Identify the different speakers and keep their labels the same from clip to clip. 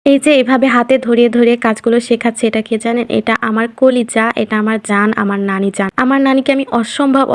Speaker 1: এই যে এভাবে হাতে ধরিয়ে ধরিয়ে কাজগুলো শেখাচ্ছে, এটা কি জানেন? এটা আমার কলিজা, এটা আমার জান, আমার নানি জান। আমার নানিকে আমি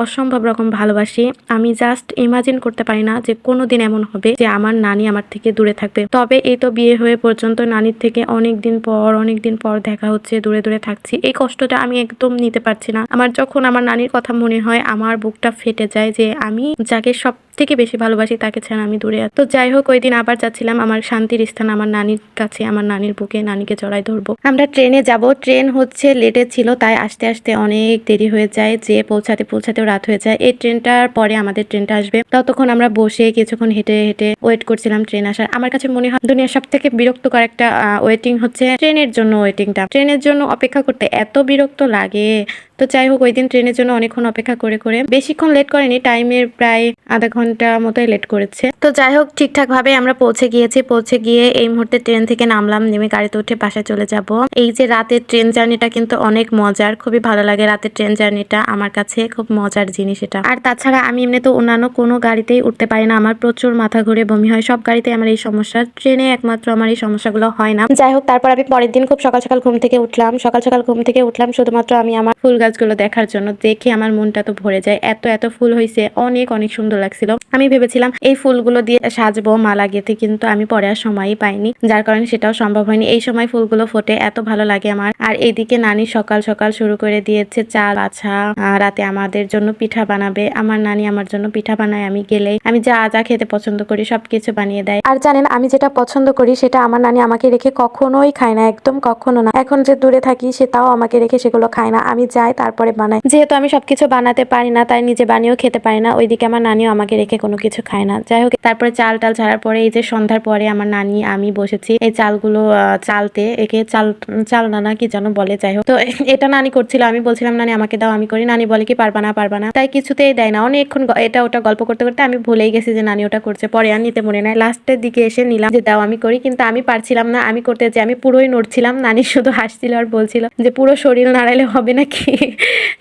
Speaker 1: অসম্ভব রকম ভালোবাসি। আমি জাস্ট ইমাজিন করতে পারি না যে কোনোদিন এমন হবে যে আমার নানি আমার থেকে দূরে থাকবে। তবে এই তো বিয়ে হয়ে পর্যন্ত নানির থেকে অনেকদিন পর দেখা হচ্ছে, দূরে থাকছি। এই কষ্টটা আমি একদম নিতে পারছি না। আমার যখন আমার নানির কথা মনে হয় আমার বুকটা ফেটে যায় যে আমি যাকে সবথেকে বেশি ভালোবাসি তাকে ছাড়া আমি দূরে আছি। তো যাই হোক, ওইদিন আবার যাচ্ছিলাম আমার শান্তির স্থান, আমার নানির কাছে, আমার নানির বুকে, নানিকে জড়াই ধরবো। আমরা ট্রেনে যাব, ট্রেন হচ্ছে লেটে ছিল, তাই আস্তে আস্তে অনেক দেরি হয়ে যায়, যে পৌঁছাতেও রাত হয়ে যায়। এই ট্রেনটার পরে আমাদের ট্রেনটা আসবে। ততক্ষণ আমরা বসে কিছুক্ষণ হেঁটে ওয়েট করছিলাম ট্রেন আসার। আমার কাছে মনে হয় দুনিয়ার সব থেকে বিরক্তকর একটা ওয়েটিং হচ্ছে ট্রেনের জন্য ওয়েটিংটা। ট্রেনের জন্য অপেক্ষা করতে এত বিরক্ত লাগে। তো যাই হোক, ওই দিন ট্রেনের জন্য অনেকক্ষণ অপেক্ষা করে বেশিক্ষণ লেট করেনি, টাইমের প্রায় আধা ঘন্টা মতোই লেট করেছে। তো যাই হোক, ঠিকঠাক ভাবে আমরা পৌঁছে গিয়ে এই মুহূর্তে ট্রেন থেকে নামলাম, নেমে গাড়িতে উঠে বাসায় চলে যাব। এই যে রাতের ট্রেন জার্নিটা কিন্তু অনেক মজার, খুবই ভালো লাগে রাতের ট্রেন জার্নিটা, আমার কাছে খুব মজার জিনিস এটা। আর তাছাড়া আমি এমনি তো অন্যান্য কোনো গাড়িতেই উঠতে পারি না, আমার প্রচুর মাথা ঘুরে, বমি হয়, সব গাড়িতে আমার এই সমস্যা, ট্রেনে একমাত্র আমার এই সমস্যাগুলো হয় না। যাই হোক, তারপর আমি পরের দিন খুব সকাল সকাল ঘুম থেকে উঠলাম শুধুমাত্র আমি আমার ফুল গাছগুলো দেখার জন্য। দেখে আমার মনটা তো ভরে যায়, এত ফুল হয়েছে, অনেক সুন্দর লাগছিল। আমি ভেবেছিলাম এই ফুলগুলো দিয়ে সাজবো, মালা গেঁথে, কিন্তু আমি পরে আর সময়ই পাইনি, যার কারণে সেটাও সম্ভব হয়নি। এই সময় ফুলগুলো ফোটে, এত ভালো লাগে আমার। আর এইদিকে নানি সকাল সকাল শুরু করে দিয়েছে চাল বাছা, রাতে আমাদের জন্য পিঠা বানাবে। আমার নানি আমার জন্য পিঠা বানায়, আমি গেলেই আমি যা যা খেতে পছন্দ করি সবকিছু বানিয়ে দেয়। আর জানেন, আমি যেটা পছন্দ করি সেটা আমার নানি আমাকে রেখে কখনোই খায় না, একদম কখনো না। এখন যে দূরে থাকি সে তাও আমাকে রেখে সেগুলো খায় না, আমি যাই তারপরে বানাই। যেহেতু আমি সবকিছু বানাতে পারি না, তাই নিজে বানিয়েও খেতে পারি না। ওইদিকে আমার নানিও আমাকে রেখে কোনো কিছু খায় না। যাই হোক, তারপরে চাল টাল ছাড়ার পরে এই যে সন্ধ্যার পরে আমার নানি আমি বসেছি এই চালগুলো চালতে, একে চাল না কি যেন বলে। যাই হোক, তো এটা নানি করছিল, আমি বলছিলাম নানি আমাকে দাও, আমি করি। নানি বলে কি পারবা না, তাই কিছুতেই দেয় না। অনেকক্ষণ এটা ওটা গল্প করতে করতে আমি ভুলেই গেছি যে নানি ওটা করছে, পরে আর নিতে মনে নাই। লাস্টের দিকে এসে নিলাম যে দাও আমি করি, কিন্তু আমি পারছিলাম না। আমি করতে যে আমি পুরোই নড়ছিলাম, নানি শুধু হাসছিল আর বলছিল যে পুরো শরীর নাড়াইলে হবে নাকি,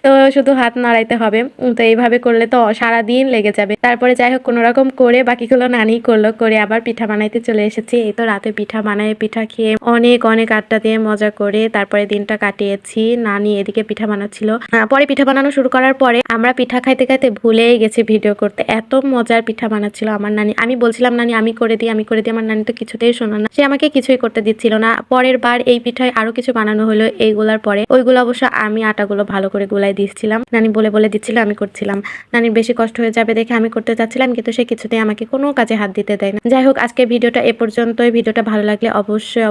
Speaker 1: তো শুধু হাত নাড়াইতে হবে। তো এইভাবে করলে তো সারাদিন লেগে যাবে। তারপরে যাই হোক, কোনো রকম করে বাকিগুলো নানি করলো, করে আবার পিঠা বানাইতে চলে এসেছি। এই তো রাতে পিঠা বানায়, পিঠা খেয়ে অনেক আড্ডা দিয়ে মজা করে তারপরে দিনটা কাটিয়েছি। নানি এদিকে পিঠা বানাচ্ছিল, পরে পিঠা বানানো শুরু করার পরে আমরা পিঠা খাইতে খাইতে ভুলেই গেছি ভিডিও করতে, এত মজার পিঠা বানাচ্ছিল আমার নানি। আমি বলছিলাম নানি আমি করে দিই। আমার নানি তো কিছুতেই শোনা না, সে আমাকে কিছুই করতে দিচ্ছিল না। পরের বার এই পিঠায় আরো কিছু বানানো হলো, এইগুলার পরে ওইগুলো অবশ্য আমি আটাগুলো ভালো করে গুলাই দিচ্ছিলাম, নানি বলে দিচ্ছিল, আমি করছিলাম। নানির বেশি কষ্ট হয়ে যাবে দেখে আমি করতে চাচ্ছিলাম, কিন্তু সে কিছুতেই আমাকে কোনো কাজে হাত দিতে দেয় না। যাই হোক, আজকে ভিডিওটা এ পর্যন্তই। ভিডিওটা ভালো লাগলে অবশ্যই